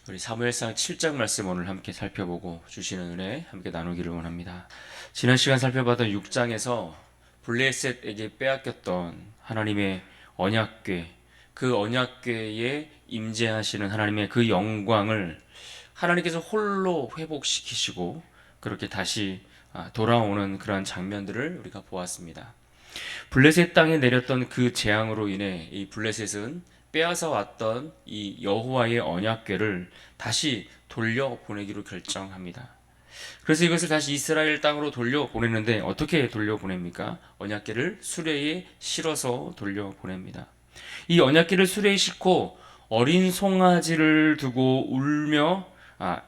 우리 사무엘상 7장 말씀 오늘 함께 살펴보고 주시는 은혜 함께 나누기를 원합니다. 지난 시간 살펴봤던 6장에서 블레셋에게 빼앗겼던 하나님의 언약궤, 그 언약궤에 임재하시는 하나님의 그 영광을 하나님께서 홀로 회복시키시고 그렇게 다시 돌아오는 그러한 장면들을 우리가 보았습니다. 블레셋 땅에 내렸던 그 재앙으로 인해 이 블레셋은 빼앗아 왔던 이 여호와의 언약궤를 다시 돌려보내기로 결정합니다. 그래서 이것을 다시 이스라엘 땅으로 돌려보내는데 어떻게 돌려보냅니까? 언약궤를 수레에 실어서 돌려보냅니다. 이 언약궤를 수레에 싣고 어린 송아지를 두고 울며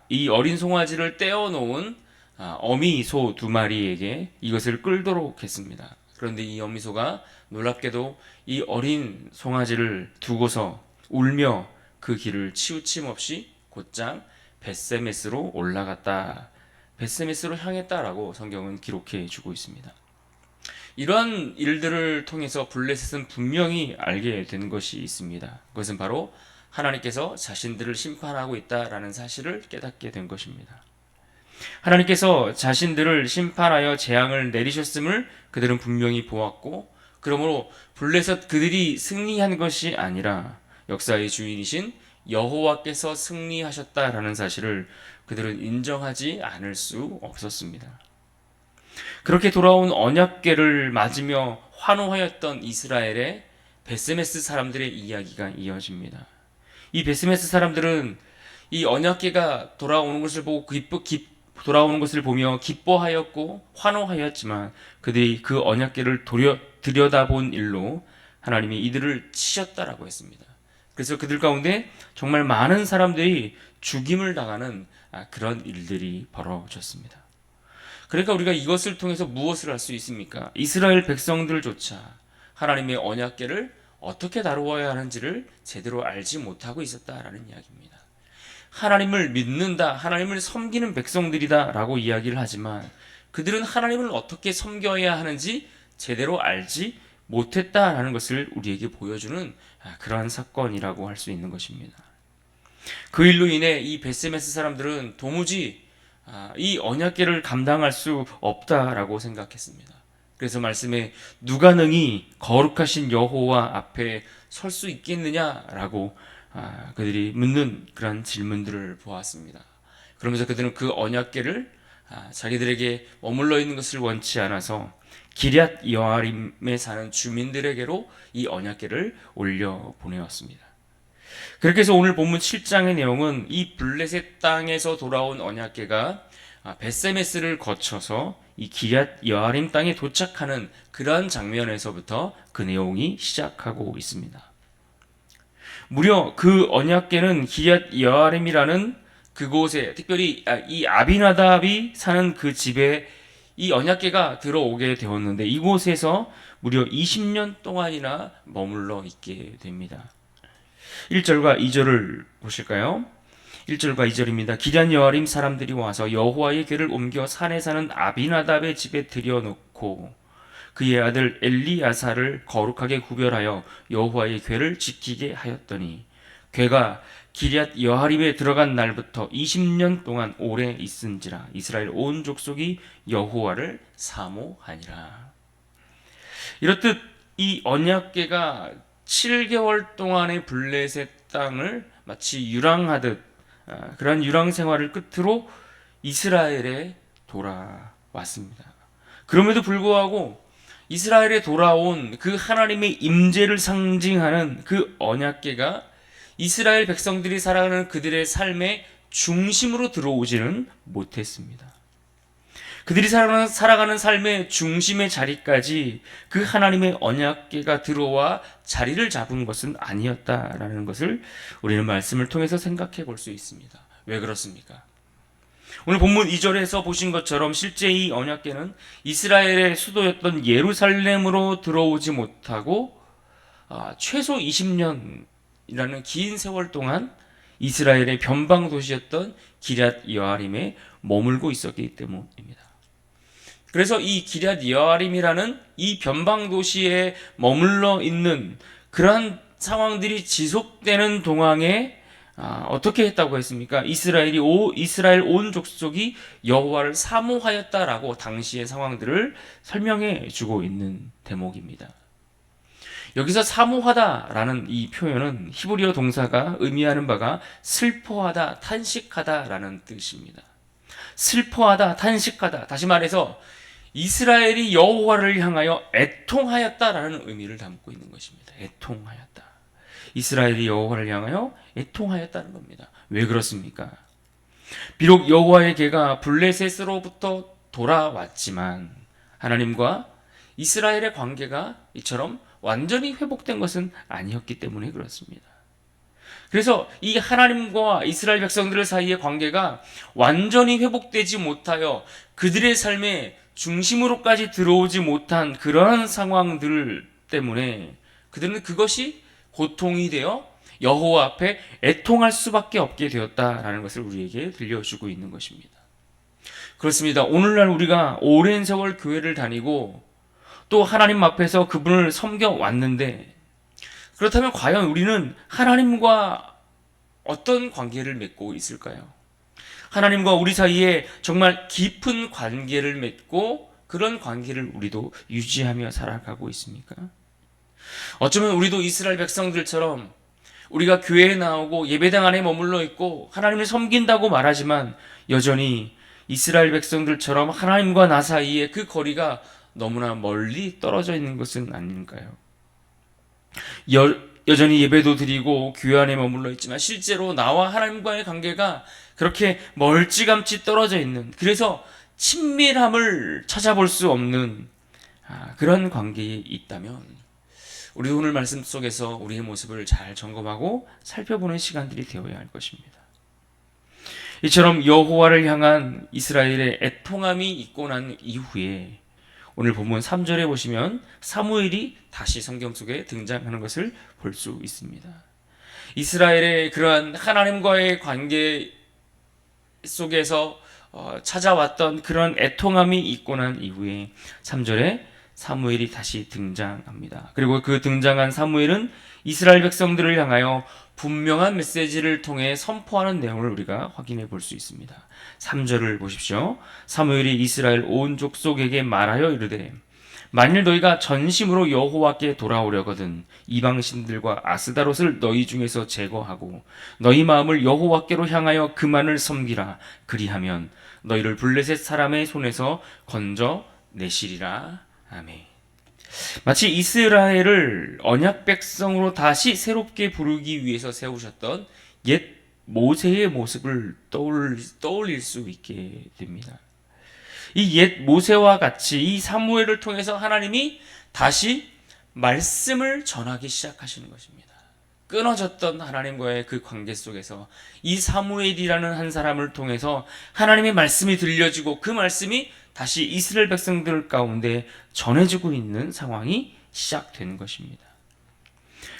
이 어린 송아지를 떼어놓은 어미 소 2마리에게 이것을 끌도록 했습니다. 그런데 이 어미소가 놀랍게도 이 어린 송아지를 두고서 울며 그 길을 치우침 없이 곧장 벳세메스로 올라갔다. 벳세메스로 향했다라고 성경은 기록해 주고 있습니다. 이러한 일들을 통해서 블레셋은 분명히 알게 된 것이 있습니다. 그것은 바로 하나님께서 자신들을 심판하고 있다라는 사실을 깨닫게 된 것입니다. 하나님께서 자신들을 심판하여 재앙을 내리셨음을 그들은 분명히 보았고, 그러므로 블레셋 그들이 승리한 것이 아니라 역사의 주인이신 여호와께서 승리하셨다라는 사실을 그들은 인정하지 않을 수 없었습니다. 그렇게 돌아온 언약궤를 맞으며 환호하였던 이스라엘의 베스메스 사람들의 이야기가 이어집니다. 이 베스메스 사람들은 이 언약궤가 돌아오는 것을 보고 돌아오는 것을 보며 기뻐하였고 환호하였지만 그들이 그 언약궤를 들여다본 일로 하나님이 이들을 치셨다라고 했습니다. 그래서 그들 가운데 정말 많은 사람들이 죽임을 당하는 그런 일들이 벌어졌습니다. 그러니까 우리가 이것을 통해서 무엇을 할 수 있습니까? 이스라엘 백성들조차 하나님의 언약궤를 어떻게 다루어야 하는지를 제대로 알지 못하고 있었다라는 이야기입니다. 하나님을 믿는다, 하나님을 섬기는 백성들이다 라고 이야기를 하지만 그들은 하나님을 어떻게 섬겨야 하는지 제대로 알지 못했다라는 것을 우리에게 보여주는 그러한 사건이라고 할 수 있는 것입니다. 그 일로 인해 이 베스메스 사람들은 도무지 이 언약궤를 감당할 수 없다라고 생각했습니다. 그래서 말씀에 누가 능히 거룩하신 여호와 앞에 설 수 있겠느냐라고 그들이 묻는 그런 질문들을 보았습니다. 그러면서 그들은 그 언약궤를 자기들에게 머물러 있는 것을 원치 않아서 기럇 여아림에 사는 주민들에게로 이 언약궤를 올려 보내었습니다. 그렇게 해서 오늘 본문 7장의 내용은 이 블레셋 땅에서 돌아온 언약궤가 벳세메스를 거쳐서 이 기럇 여아림 땅에 도착하는 그러한 장면에서부터 그 내용이 시작하고 있습니다. 무려 그 언약궤는 기럇 여아림이라는 그곳에, 특별히 이 아비나답이 사는 그 집에 이 언약궤가 들어오게 되었는데 이곳에서 무려 20년 동안이나 머물러 있게 됩니다. 1절과 2절을 보실까요? 1절과 2절입니다. 기럇 여아림 사람들이 와서 여호와의 궤를 옮겨 산에 사는 아비나답의 집에 들여놓고 그의 아들 엘리야사를 거룩하게 구별하여 여호와의 궤를 지키게 하였더니 궤가 기럇 여아림에 들어간 날부터 20년 동안 오래 있은지라 이스라엘 온 족속이 여호와를 사모하니라. 이렇듯 이 언약궤가 7개월 동안의 블레셋 땅을 마치 유랑하듯 그런 유랑 생활을 끝으로 이스라엘에 돌아왔습니다. 그럼에도 불구하고 이스라엘에 돌아온 그 하나님의 임재를 상징하는 그 언약궤가 이스라엘 백성들이 살아가는 그들의 삶의 중심으로 들어오지는 못했습니다. 그들이 살아가는 삶의 중심의 자리까지 그 하나님의 언약궤가 들어와 자리를 잡은 것은 아니었다라는 것을 우리는 말씀을 통해서 생각해 볼 수 있습니다. 왜 그렇습니까? 오늘 본문 2절에서 보신 것처럼 실제 이 언약궤는 이스라엘의 수도였던 예루살렘으로 들어오지 못하고 최소 20년이라는 긴 세월 동안 이스라엘의 변방 도시였던 기럇 여아림에 머물고 있었기 때문입니다. 그래서 이 기럇 여아림이라는 이 변방 도시에 머물러 있는 그러한 상황들이 지속되는 동안에 어떻게 했다고 했습니까? 이스라엘 온 족속이 여호와를 사모하였다라고 당시의 상황들을 설명해 주고 있는 대목입니다. 여기서 사모하다라는 이 표현은 히브리어 동사가 의미하는 바가 슬퍼하다, 탄식하다라는 뜻입니다. 슬퍼하다, 탄식하다. 다시 말해서 이스라엘이 여호와를 향하여 애통하였다라는 의미를 담고 있는 것입니다. 애통하였다. 이스라엘이 여호와를 향하여 애통하였다는 겁니다. 왜 그렇습니까? 비록 여호와의 개가 블레셋으로부터 돌아왔지만 하나님과 이스라엘의 관계가 이처럼 완전히 회복된 것은 아니었기 때문에 그렇습니다. 그래서 이 하나님과 이스라엘 백성들 사이의 관계가 완전히 회복되지 못하여 그들의 삶의 중심으로까지 들어오지 못한 그러한 상황들 때문에 그들은 그것이 고통이 되어 여호와 앞에 애통할 수밖에 없게 되었다라는 것을 우리에게 들려주고 있는 것입니다. 그렇습니다. 오늘날 우리가 오랜 세월 교회를 다니고 또 하나님 앞에서 그분을 섬겨왔는데 그렇다면 과연 우리는 하나님과 어떤 관계를 맺고 있을까요? 하나님과 우리 사이에 정말 깊은 관계를 맺고 그런 관계를 우리도 유지하며 살아가고 있습니까? 어쩌면 우리도 이스라엘 백성들처럼 우리가 교회에 나오고 예배당 안에 머물러 있고 하나님을 섬긴다고 말하지만 여전히 이스라엘 백성들처럼 하나님과 나 사이에 그 거리가 너무나 멀리 떨어져 있는 것은 아닌가요? 여전히 예배도 드리고 교회 안에 머물러 있지만 실제로 나와 하나님과의 관계가 그렇게 멀찌감치 떨어져 있는, 그래서 친밀함을 찾아볼 수 없는 그런 관계에 있다면 우리 오늘 말씀 속에서 우리의 모습을 잘 점검하고 살펴보는 시간들이 되어야 할 것입니다. 이처럼 여호와를 향한 이스라엘의 애통함이 있고 난 이후에 오늘 본문 3절에 보시면 사무엘이 다시 성경 속에 등장하는 것을 볼 수 있습니다. 이스라엘의 그러한 하나님과의 관계 속에서 찾아왔던 그런 애통함이 있고 난 이후에 3절에 사무엘이 다시 등장합니다. 그리고 그 등장한 사무엘은 이스라엘 백성들을 향하여 분명한 메시지를 통해 선포하는 내용을 우리가 확인해 볼 수 있습니다. 3절을 보십시오. 사무엘이 이스라엘 온 족속에게 말하여 이르되 만일 너희가 전심으로 여호와께 돌아오려거든 이방신들과 아스다롯을 너희 중에서 제거하고 너희 마음을 여호와께로 향하여 그만을 섬기라. 그리하면 너희를 블레셋 사람의 손에서 건져 내시리라. 아멘. 마치 이스라엘을 언약 백성으로 다시 새롭게 부르기 위해서 세우셨던 옛 모세의 모습을 떠올릴 수 있게 됩니다. 이 옛 모세와 같이 이 사무엘을 통해서 하나님이 다시 말씀을 전하기 시작하시는 것입니다. 끊어졌던 하나님과의 그 관계 속에서 이 사무엘이라는 한 사람을 통해서 하나님의 말씀이 들려지고 그 말씀이 다시 이스라엘 백성들 가운데 전해지고 있는 상황이 시작되는 것입니다.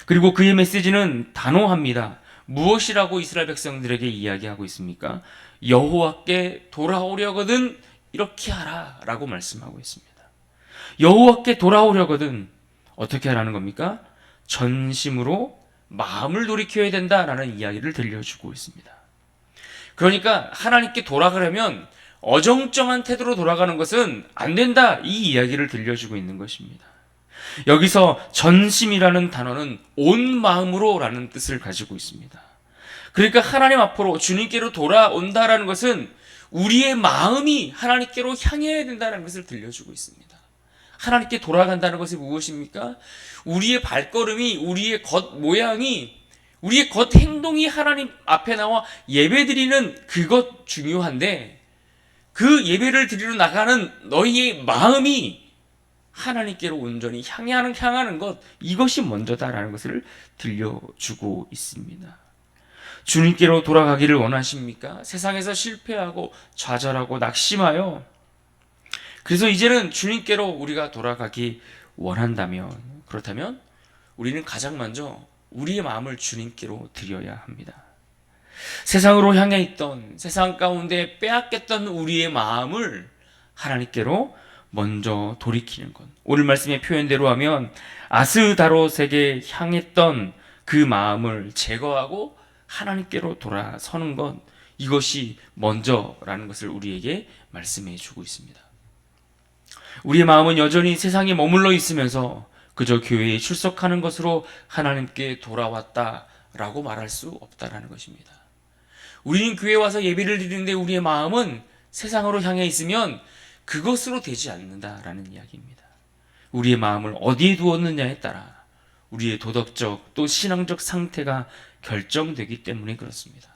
그리고 그의 메시지는 단호합니다. 무엇이라고 이스라엘 백성들에게 이야기하고 있습니까? 여호와께 돌아오려거든 이렇게 하라 라고 말씀하고 있습니다. 여호와께 돌아오려거든 어떻게 하라는 겁니까? 전심으로 마음을 돌이켜야 된다라는 이야기를 들려주고 있습니다. 그러니까 하나님께 돌아가려면 어정쩡한 태도로 돌아가는 것은 안 된다, 이 이야기를 들려주고 있는 것입니다. 여기서 전심이라는 단어는 온 마음으로 라는 뜻을 가지고 있습니다. 그러니까 하나님 앞으로 주님께로 돌아온다라는 것은 우리의 마음이 하나님께로 향해야 된다는 것을 들려주고 있습니다. 하나님께 돌아간다는 것이 무엇입니까? 우리의 발걸음이, 우리의 겉 모양이, 우리의 겉 행동이 하나님 앞에 나와 예배드리는 그것 중요한데 그 예배를 드리러 나가는 너희의 마음이 하나님께로 온전히 향하는 것, 이것이 먼저다라는 것을 들려주고 있습니다. 주님께로 돌아가기를 원하십니까? 세상에서 실패하고 좌절하고 낙심하여 그래서 이제는 주님께로 우리가 돌아가기 원한다면, 그렇다면 우리는 가장 먼저 우리의 마음을 주님께로 드려야 합니다. 세상으로 향해 있던, 세상 가운데 빼앗겼던 우리의 마음을 하나님께로 먼저 돌이키는 것. 오늘 말씀의 표현대로 하면 아스다롯에게 향했던 그 마음을 제거하고 하나님께로 돌아서는 것, 이것이 먼저라는 것을 우리에게 말씀해 주고 있습니다. 우리의 마음은 여전히 세상에 머물러 있으면서 그저 교회에 출석하는 것으로 하나님께 돌아왔다라고 말할 수 없다라는 것입니다. 우리는 교회에 와서 예배를 드리는데 우리의 마음은 세상으로 향해 있으면 그것으로 되지 않는다라는 이야기입니다. 우리의 마음을 어디에 두었느냐에 따라 우리의 도덕적 또 신앙적 상태가 결정되기 때문에 그렇습니다.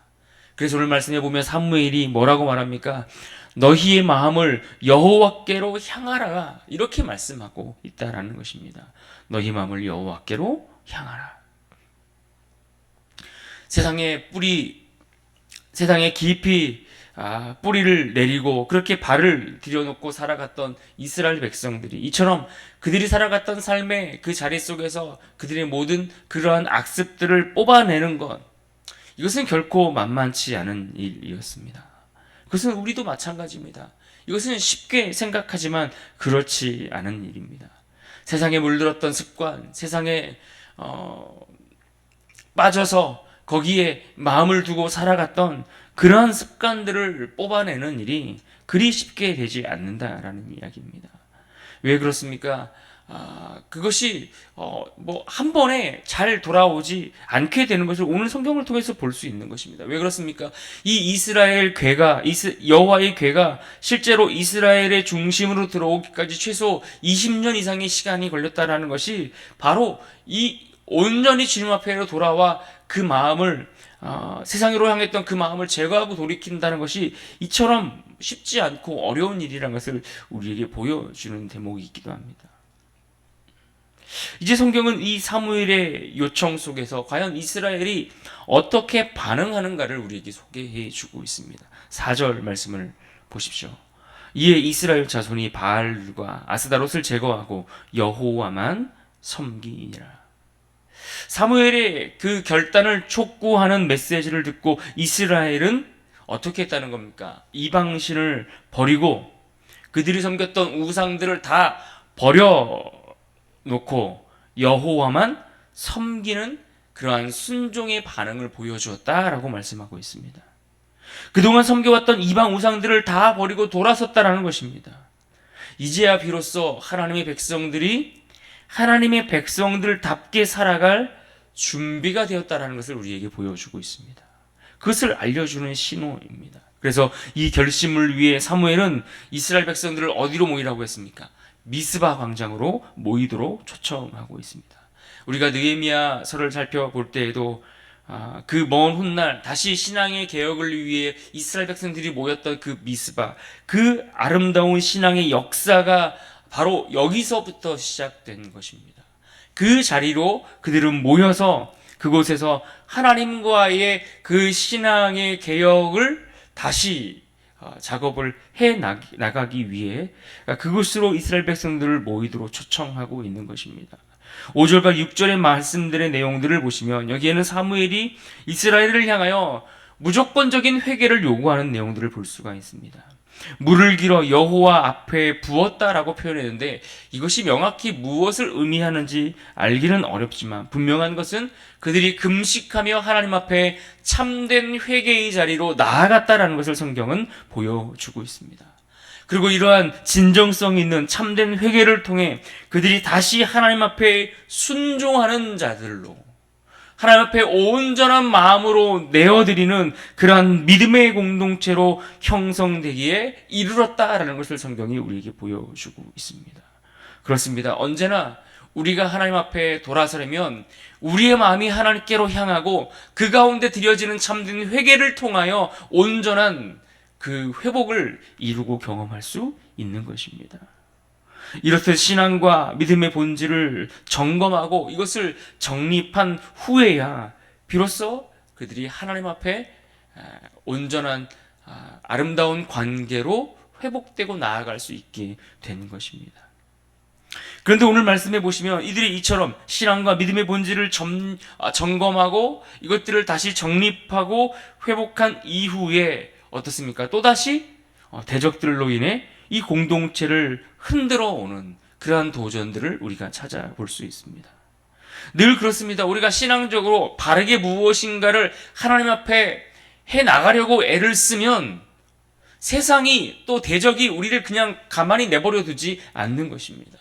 그래서 오늘 말씀해 보면 사무엘이 뭐라고 말합니까? 너희의 마음을 여호와께로 향하라, 이렇게 말씀하고 있다라는 것입니다. 너희 마음을 여호와께로 향하라. 세상에 깊이 뿌리를 내리고 그렇게 발을 들여놓고 살아갔던 이스라엘 백성들이 이처럼 그들이 살아갔던 삶의 그 자리 속에서 그들의 모든 그러한 악습들을 뽑아내는 것, 이것은 결코 만만치 않은 일이었습니다. 그것은 우리도 마찬가지입니다. 이것은 쉽게 생각하지만 그렇지 않은 일입니다. 세상에 물들었던 습관, 세상에 빠져서 거기에 마음을 두고 살아갔던 그러한 습관들을 뽑아내는 일이 그리 쉽게 되지 않는다라는 이야기입니다. 왜 그렇습니까? 그것이 한 번에 잘 돌아오지 않게 되는 것을 오늘 성경을 통해서 볼 수 있는 것입니다. 왜 그렇습니까? 이 이스라엘 궤가, 여호와의 궤가 실제로 이스라엘의 중심으로 들어오기까지 최소 20년 이상의 시간이 걸렸다라는 것이 바로 이 온전히 주님 앞에로 돌아와 그 마음을 세상으로 향했던 그 마음을 제거하고 돌이킨다는 것이 이처럼 쉽지 않고 어려운 일이라는 것을 우리에게 보여주는 대목이기도 합니다. 이제 성경은 이 사무엘의 요청 속에서 과연 이스라엘이 어떻게 반응하는가를 우리에게 소개해 주고 있습니다. 4절 말씀을 보십시오. 이에 이스라엘 자손이 바알과 아스다롯을 제거하고 여호와만 섬기니라. 사무엘의 그 결단을 촉구하는 메시지를 듣고 이스라엘은 어떻게 했다는 겁니까? 이방신을 버리고 그들이 섬겼던 우상들을 다 버려놓고 여호와만 섬기는 그러한 순종의 반응을 보여주었다라고 말씀하고 있습니다. 그동안 섬겨왔던 이방 우상들을 다 버리고 돌아섰다라는 것입니다. 이제야 비로소 하나님의 백성들답게 살아갈 준비가 되었다라는 것을 우리에게 보여주고 있습니다. 그것을 알려주는 신호입니다. 그래서 이 결심을 위해 사무엘은 이스라엘 백성들을 어디로 모이라고 했습니까? 미스바 광장으로 모이도록 초청하고 있습니다. 우리가 느헤미야서를 살펴볼 때에도 그 먼 훗날 다시 신앙의 개혁을 위해 이스라엘 백성들이 모였던 그 미스바, 그 아름다운 신앙의 역사가 바로 여기서부터 시작된 것입니다. 그 자리로 그들은 모여서 그곳에서 하나님과의 그 신앙의 개혁을 다시 작업을 해 나가기 위해 그곳으로 이스라엘 백성들을 모이도록 초청하고 있는 것입니다. 5절과 6절의 말씀들의 내용들을 보시면 여기에는 사무엘이 이스라엘을 향하여 무조건적인 회개를 요구하는 내용들을 볼 수가 있습니다. 물을 길어 여호와 앞에 부었다라고 표현했는데 이것이 명확히 무엇을 의미하는지 알기는 어렵지만 분명한 것은 그들이 금식하며 하나님 앞에 참된 회개의 자리로 나아갔다라는 것을 성경은 보여주고 있습니다. 그리고 이러한 진정성 있는 참된 회개를 통해 그들이 다시 하나님 앞에 순종하는 자들로 하나님 앞에 온전한 마음으로 내어드리는 그러한 믿음의 공동체로 형성되기에 이르렀다라는 것을 성경이 우리에게 보여주고 있습니다. 그렇습니다. 언제나 우리가 하나님 앞에 돌아서려면 우리의 마음이 하나님께로 향하고 그 가운데 드려지는 참된 회개를 통하여 온전한 그 회복을 이루고 경험할 수 있는 것입니다. 이렇듯 신앙과 믿음의 본질을 점검하고 이것을 정립한 후에야 비로소 그들이 하나님 앞에 온전한 아름다운 관계로 회복되고 나아갈 수 있게 되는 것입니다. 그런데 오늘 말씀해 보시면 이들이 이처럼 신앙과 믿음의 본질을 점검하고 이것들을 다시 정립하고 회복한 이후에 어떻습니까? 또다시 대적들로 인해 이 공동체를 흔들어 오는 그러한 도전들을 우리가 찾아볼 수 있습니다. 늘 그렇습니다. 우리가 신앙적으로 바르게 무엇인가를 하나님 앞에 해 나가려고 애를 쓰면 세상이 또 대적이 우리를 그냥 가만히 내버려 두지 않는 것입니다.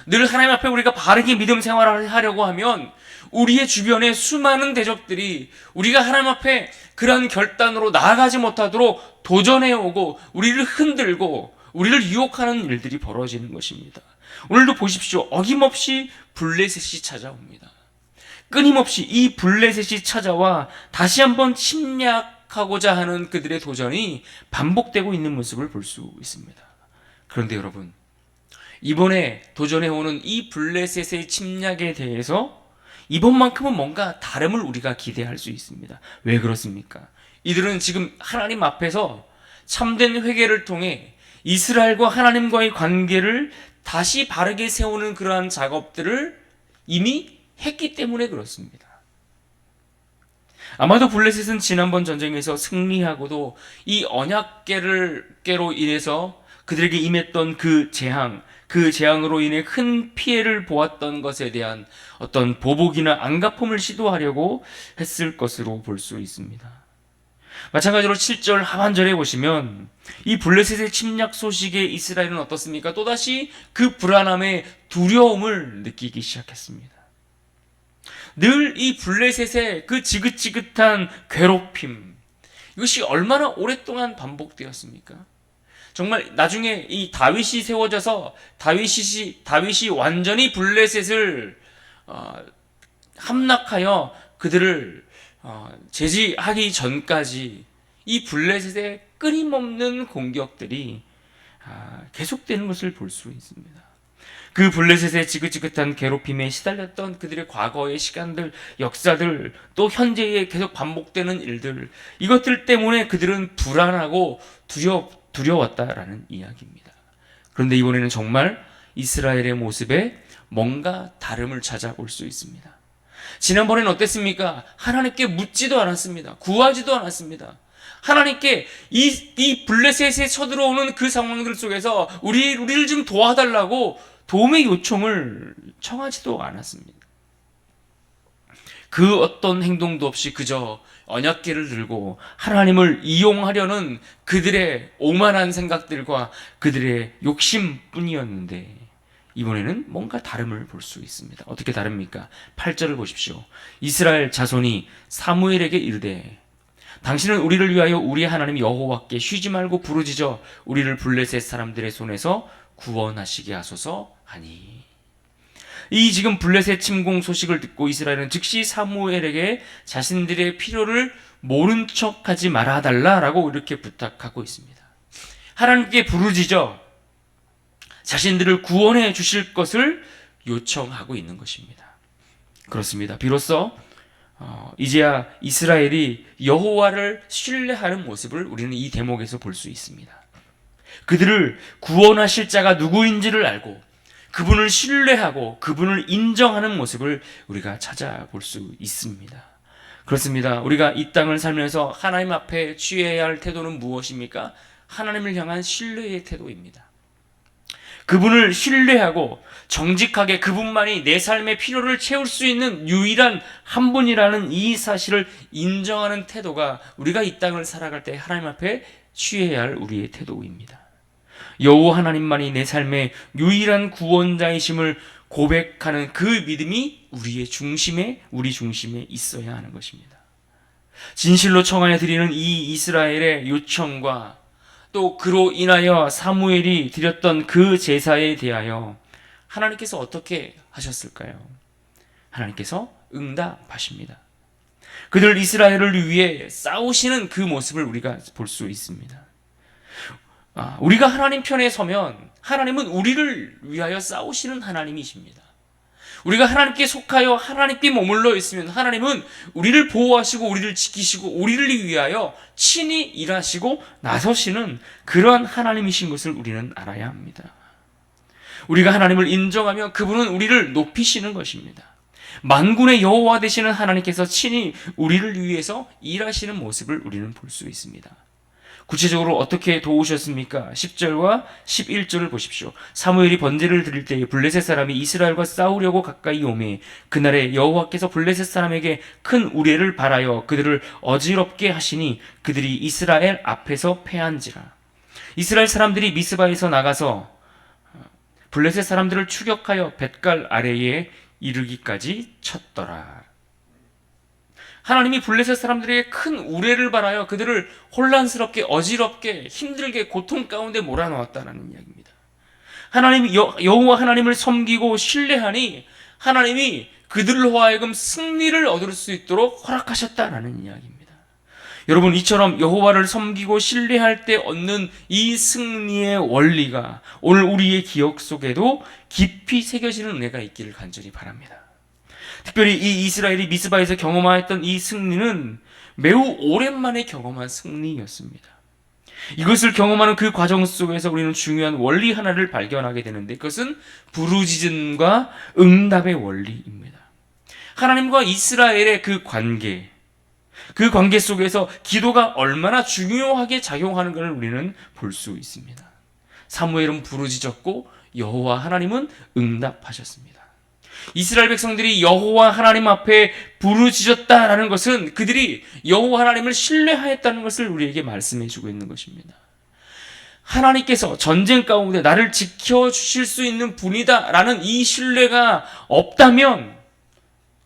늘 하나님 앞에 우리가 바르게 믿음 생활을 하려고 하면 우리의 주변에 수많은 대적들이 우리가 하나님 앞에 그러한 결단으로 나아가지 못하도록 도전해오고 우리를 흔들고 우리를 유혹하는 일들이 벌어지는 것입니다. 오늘도 보십시오. 어김없이 블레셋이 찾아옵니다. 끊임없이 이 블레셋이 찾아와 다시 한번 침략하고자 하는 그들의 도전이 반복되고 있는 모습을 볼 수 있습니다. 그런데 여러분, 이번에 도전해오는 이 블레셋의 침략에 대해서 이번만큼은 뭔가 다름을 우리가 기대할 수 있습니다. 왜 그렇습니까? 이들은 지금 하나님 앞에서 참된 회개를 통해 이스라엘과 하나님과의 관계를 다시 바르게 세우는 그러한 작업들을 이미 했기 때문에 그렇습니다. 아마도 블레셋은 지난번 전쟁에서 승리하고도 이 언약궤로 인해서 그들에게 임했던 그 재앙으로 인해 큰 피해를 보았던 것에 대한 어떤 보복이나 안갚음을 시도하려고 했을 것으로 볼 수 있습니다. 마찬가지로 7절 하반절에 보시면 이 블레셋의 침략 소식에 이스라엘은 어떻습니까? 또다시 그 불안함의 두려움을 느끼기 시작했습니다. 늘 이 블레셋의 그 지긋지긋한 괴롭힘, 이것이 얼마나 오랫동안 반복되었습니까? 정말 나중에 이 다윗이 세워져서 다윗이 완전히 블레셋을 함락하여 그들을 제지하기 전까지 이 블레셋의 끊임없는 공격들이 계속되는 것을 볼 수 있습니다. 그 블레셋의 지긋지긋한 괴롭힘에 시달렸던 그들의 과거의 시간들, 역사들, 또 현재에 계속 반복되는 일들, 이것들 때문에 그들은 불안하고 두려웠다라는 이야기입니다. 그런데 이번에는 정말 이스라엘의 모습에 뭔가 다름을 찾아올 수 있습니다. 지난번에는 어땠습니까? 하나님께 묻지도 않았습니다. 구하지도 않았습니다. 하나님께 이 블레셋에 쳐들어오는 그 상황들 속에서 우리를 좀 도와달라고 도움의 요청을 청하지도 않았습니다. 그 어떤 행동도 없이 그저 언약궤를 들고 하나님을 이용하려는 그들의 오만한 생각들과 그들의 욕심뿐이었는데 이번에는 뭔가 다름을 볼 수 있습니다. 어떻게 다릅니까? 8절을 보십시오. 이스라엘 자손이 사무엘에게 이르되 당신은 우리를 위하여 우리 하나님 여호와께 쉬지 말고 부르짖어 우리를 블레셋 사람들의 손에서 구원하시게 하소서 하니. 이 지금 블레셋 침공 소식을 듣고 이스라엘은 즉시 사무엘에게 자신들의 필요를 모른 척하지 말아달라라고 이렇게 부탁하고 있습니다. 하나님께 부르짖어 자신들을 구원해 주실 것을 요청하고 있는 것입니다. 그렇습니다. 비로소 이제야 이스라엘이 여호와를 신뢰하는 모습을 우리는 이 대목에서 볼 수 있습니다. 그들을 구원하실 자가 누구인지를 알고 그분을 신뢰하고 그분을 인정하는 모습을 우리가 찾아볼 수 있습니다. 그렇습니다. 우리가 이 땅을 살면서 하나님 앞에 취해야 할 태도는 무엇입니까? 하나님을 향한 신뢰의 태도입니다. 그분을 신뢰하고 정직하게 그분만이 내 삶의 필요를 채울 수 있는 유일한 한 분이라는 이 사실을 인정하는 태도가 우리가 이 땅을 살아갈 때 하나님 앞에 취해야 할 우리의 태도입니다. 여호와 하나님만이 내 삶의 유일한 구원자이심을 고백하는 그 믿음이 우리 중심에 있어야 하는 것입니다. 진실로 청하여 드리는 이 이스라엘의 요청과 또 그로 인하여 사무엘이 드렸던 그 제사에 대하여 하나님께서 어떻게 하셨을까요? 하나님께서 응답하십니다. 그들 이스라엘을 위해 싸우시는 그 모습을 우리가 볼 수 있습니다. 우리가 하나님 편에 서면 하나님은 우리를 위하여 싸우시는 하나님이십니다. 우리가 하나님께 속하여 하나님께 머물러 있으면 하나님은 우리를 보호하시고 우리를 지키시고 우리를 위하여 친히 일하시고 나서시는 그러한 하나님이신 것을 우리는 알아야 합니다. 우리가 하나님을 인정하면 그분은 우리를 높이시는 것입니다. 만군의 여호와 되시는 하나님께서 친히 우리를 위해서 일하시는 모습을 우리는 볼 수 있습니다. 구체적으로 어떻게 도우셨습니까? 10절과 11절을 보십시오. 사무엘이 번제를 드릴 때에 블레셋 사람이 이스라엘과 싸우려고 가까이 오매 그날에 여호와께서 블레셋 사람에게 큰 우레를 발하여 그들을 어지럽게 하시니 그들이 이스라엘 앞에서 패한지라. 이스라엘 사람들이 미스바에서 나가서 블레셋 사람들을 추격하여 뱃갈 아래에 이르기까지 쳤더라. 하나님이 블레셋 사람들에게 큰 우레를 발하여 그들을 혼란스럽게 어지럽게 힘들게 고통 가운데 몰아넣었다는 이야기입니다. 하나님이 여호와 하나님을 섬기고 신뢰하니 하나님이 그들로 하여금 승리를 얻을 수 있도록 허락하셨다라는 이야기입니다. 여러분, 이처럼 여호와를 섬기고 신뢰할 때 얻는 이 승리의 원리가 오늘 우리의 기억 속에도 깊이 새겨지는 은혜가 있기를 간절히 바랍니다. 특별히 이 이스라엘이 미스바에서 경험하였던 이 승리는 매우 오랜만에 경험한 승리였습니다. 이것을 경험하는 그 과정 속에서 우리는 중요한 원리 하나를 발견하게 되는데 그것은 부르짖음과 응답의 원리입니다. 하나님과 이스라엘의 그 관계 속에서 기도가 얼마나 중요하게 작용하는 것을 우리는 볼 수 있습니다. 사무엘은 부르짖었고 여호와 하나님은 응답하셨습니다. 이스라엘 백성들이 여호와 하나님 앞에 부르짖었다라는 것은 그들이 여호와 하나님을 신뢰하였다는 것을 우리에게 말씀해 주고 있는 것입니다. 하나님께서 전쟁 가운데 나를 지켜주실 수 있는 분이다라는 이 신뢰가 없다면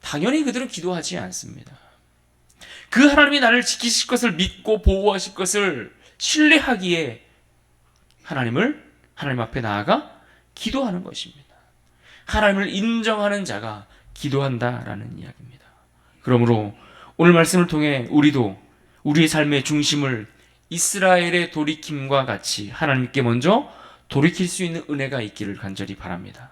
당연히 그들은 기도하지 않습니다. 그 하나님이 나를 지키실 것을 믿고 보호하실 것을 신뢰하기에 하나님 앞에 나아가 기도하는 것입니다. 하나님을 인정하는 자가 기도한다라는 이야기입니다. 그러므로 오늘 말씀을 통해 우리도 우리의 삶의 중심을 이스라엘의 돌이킴과 같이 하나님께 먼저 돌이킬 수 있는 은혜가 있기를 간절히 바랍니다.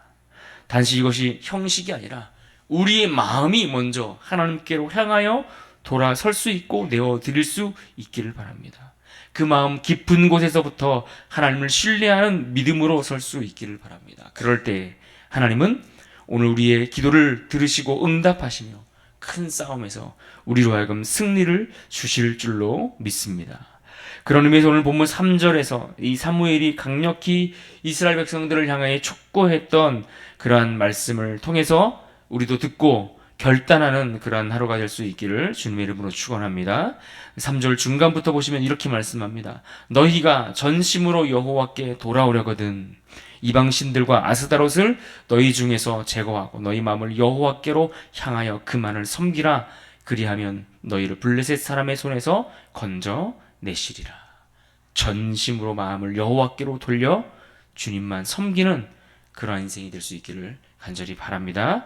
단지 이것이 형식이 아니라 우리의 마음이 먼저 하나님께로 향하여 돌아설 수 있고 내어드릴 수 있기를 바랍니다. 그 마음 깊은 곳에서부터 하나님을 신뢰하는 믿음으로 설 수 있기를 바랍니다. 그럴 때 하나님은 오늘 우리의 기도를 들으시고 응답하시며 큰 싸움에서 우리로 하여금 승리를 주실 줄로 믿습니다. 그런 의미에서 오늘 본문 3절에서 이 사무엘이 강력히 이스라엘 백성들을 향하여 촉구했던 그러한 말씀을 통해서 우리도 듣고 결단하는 그러한 하루가 될 수 있기를 주님의 이름으로 축원합니다. 3절 중간부터 보시면 이렇게 말씀합니다. 너희가 전심으로 여호와께 돌아오려거든 이방 신들과 아스다롯을 너희 중에서 제거하고 너희 마음을 여호와께로 향하여 그만을 섬기라. 그리하면 너희를 블레셋 사람의 손에서 건져 내시리라. 전심으로 마음을 여호와께로 돌려 주님만 섬기는 그러한 인생이 될 수 있기를 간절히 바랍니다.